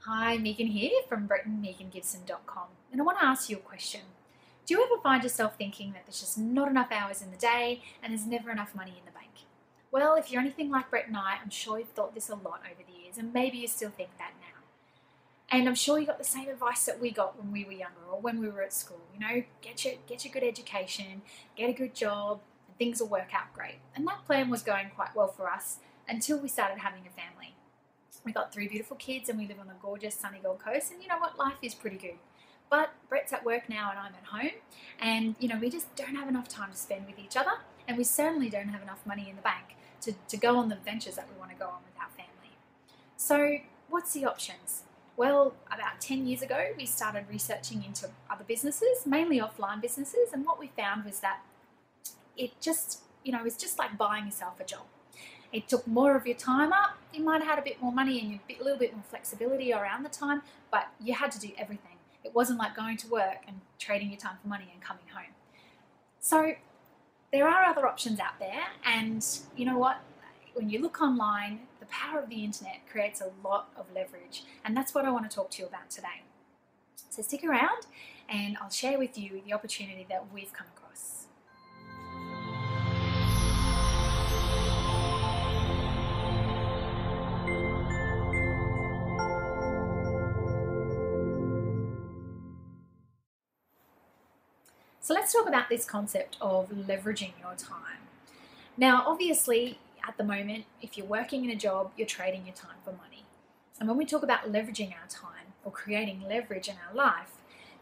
Hi, Megan here from BrettonMeganGibson.com, and I want to ask you a question. Do you ever find yourself thinking that there's just not enough hours in the day and there's never enough money in the bank? Well, if you're anything like Brett and I, I'm sure you've thought this a lot over the years, and maybe you still think that now. And I'm sure you got the same advice that we got when we were younger or when we were at school. Get your good education, get a good job, and things will work out great. And that plan was going quite well for us until we started having a family. We got three beautiful kids and we live on the gorgeous sunny Gold Coast, and you know what, life is pretty good. But Brett's at work now and I'm at home, and we just don't have enough time to spend with each other, and we certainly don't have enough money in the bank to go on the adventures that we want to go on with our family. So what's the options? Well, about 10 years ago we started researching into other businesses, mainly offline businesses, and what we found was that it just, it's just like buying yourself a job. It took more of your time up. You might have had a bit more money and a little bit more flexibility around the time, but you had to do everything. It wasn't like going to work and trading your time for money and coming home. So there are other options out there, and you know what? When you look online, the power of the internet creates a lot of leverage, and that's what I want to talk to you about today. So stick around and I'll share with you the opportunity that we've come across. So let's talk about this concept of leveraging your time. Now, obviously, at the moment, if you're working in a job, you're trading your time for money. And when we talk about leveraging our time or creating leverage in our life,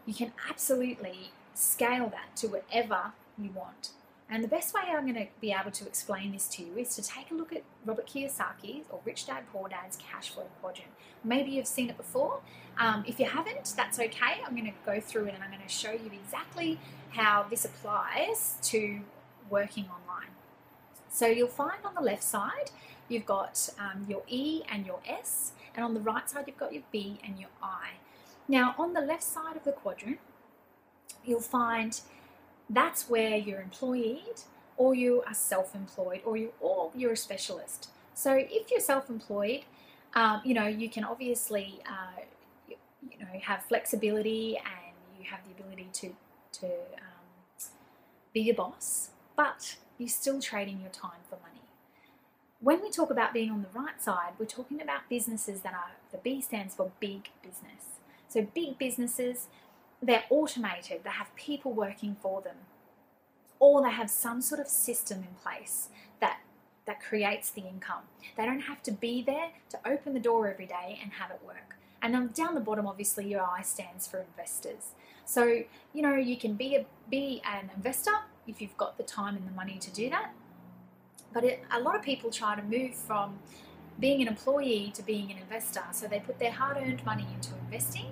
you can absolutely scale that to whatever you want. And the best way I'm going to be able to explain this to you is to take a look at Robert Kiyosaki's or Rich Dad Poor Dad's cash flow quadrant. Maybe you've seen it before. If you haven't, that's okay. I'm going to go through it and I'm going to show you exactly how this applies to working online. So you'll find on the left side, you've got your E and your S, and on the right side, you've got your B and your I. Now, on the left side of the quadrant, you'll find that's where you're employed, or you are self-employed, or you're a specialist. So if you're self-employed, you can obviously have flexibility and you have the ability to be your boss, but you're still trading your time for money. When we talk about being on the right side, we're talking about businesses that are, the B stands for big business. So big businesses, they're automated, they have people working for them, or they have some sort of system in place that creates the income. They don't have to be there to open the door every day and have it work. And then down the bottom, obviously, your I stands for investors. So, you can be an investor if you've got the time and the money to do that. But a lot of people try to move from being an employee to being an investor. So they put their hard-earned money into investing,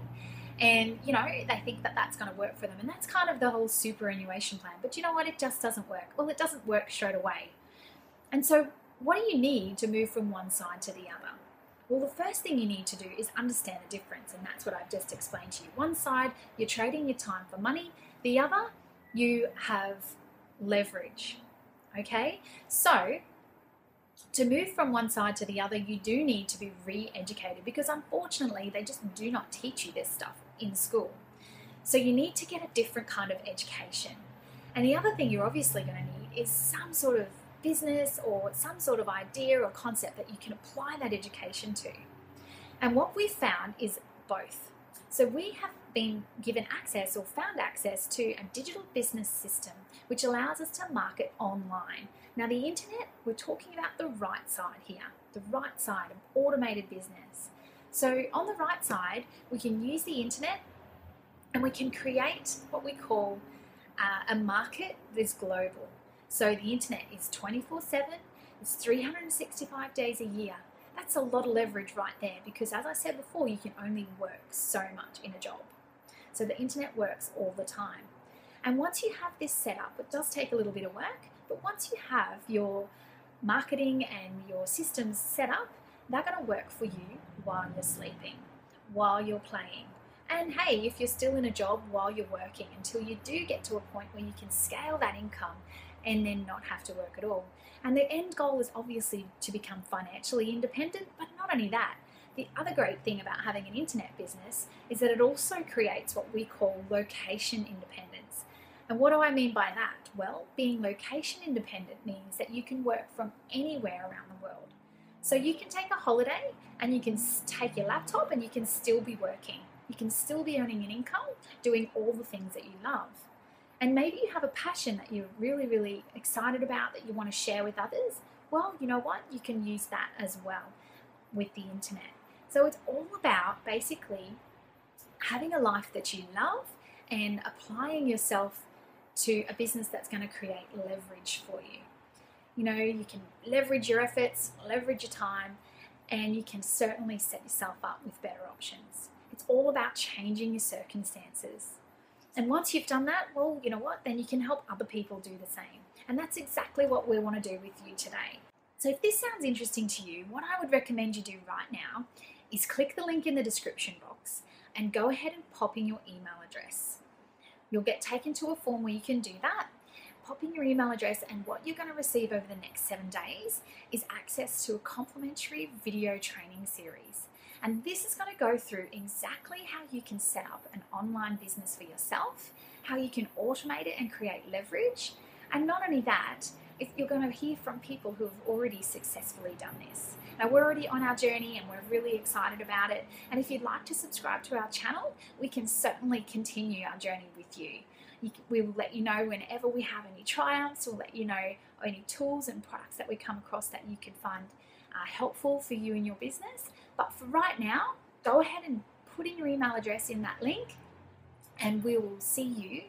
and they think that that's going to work for them. And that's kind of the whole superannuation plan. But you know what? It just doesn't work. Well, it doesn't work straight away. And so what do you need to move from one side to the other? Well, the first thing you need to do is understand the difference, and that's what I've just explained to you. One side, you're trading your time for money. The other, you have leverage, okay? So to move from one side to the other, you do need to be re-educated, because unfortunately, they just do not teach you this stuff in school. So you need to get a different kind of education. And the other thing you're obviously going to need is some sort of business or some sort of idea or concept that you can apply that education to. And what we've found is both. So we have been given access or found access to a digital business system which allows us to market online. Now, the internet, we're talking about the right side here, the right side of automated business. So on the right side, we can use the internet and we can create what we call a market that's global. So the internet is 24/7, it's 365 days a year. That's a lot of leverage right there, because as I said before, you can only work so much in a job. So the internet works all the time. And once you have this set up, it does take a little bit of work, but once you have your marketing and your systems set up, they're going to work for you while you're sleeping, while you're playing. And hey, if you're still in a job while you're working, until you do get to a point where you can scale that income and then not have to work at all. And the end goal is obviously to become financially independent, but not only that, The other great thing about having an internet business is that it also creates what we call location independence. And what do I mean by that? Well, being location independent means that you can work from anywhere around the world. So you can take a holiday and you can take your laptop and you can still be working. You can still be earning an income, doing all the things that you love. And maybe you have a passion that you're really, really excited about that you want to share with others. Well, you know what? You can use that as well with the internet. So it's all about basically having a life that you love and applying yourself to a business that's going to create leverage for you. You know, you can leverage your efforts, leverage your time, and you can certainly set yourself up with better options. It's all about changing your circumstances. And once you've done that, well, you know what? Then you can help other people do the same. And that's exactly what we want to do with you today. So if this sounds interesting to you, what I would recommend you do right now is click the link in the description box and go ahead and pop in your email address. You'll get taken to a form where you can do that. Pop in your email address, and what you're going to receive over the next 7 days is access to a complimentary video training series. And this is going to go through exactly how you can set up an online business for yourself, how you can automate it and create leverage. And not only that, you're going to hear from people who have already successfully done this. Now, we're already on our journey and we're really excited about it. And if you'd like to subscribe to our channel, we can certainly continue our journey with you. We will let you know whenever we have any triumphs. We'll let you know any tools and products that we come across that you can find helpful for you and your business. But for right now, go ahead and put in your email address in that link, and we will see you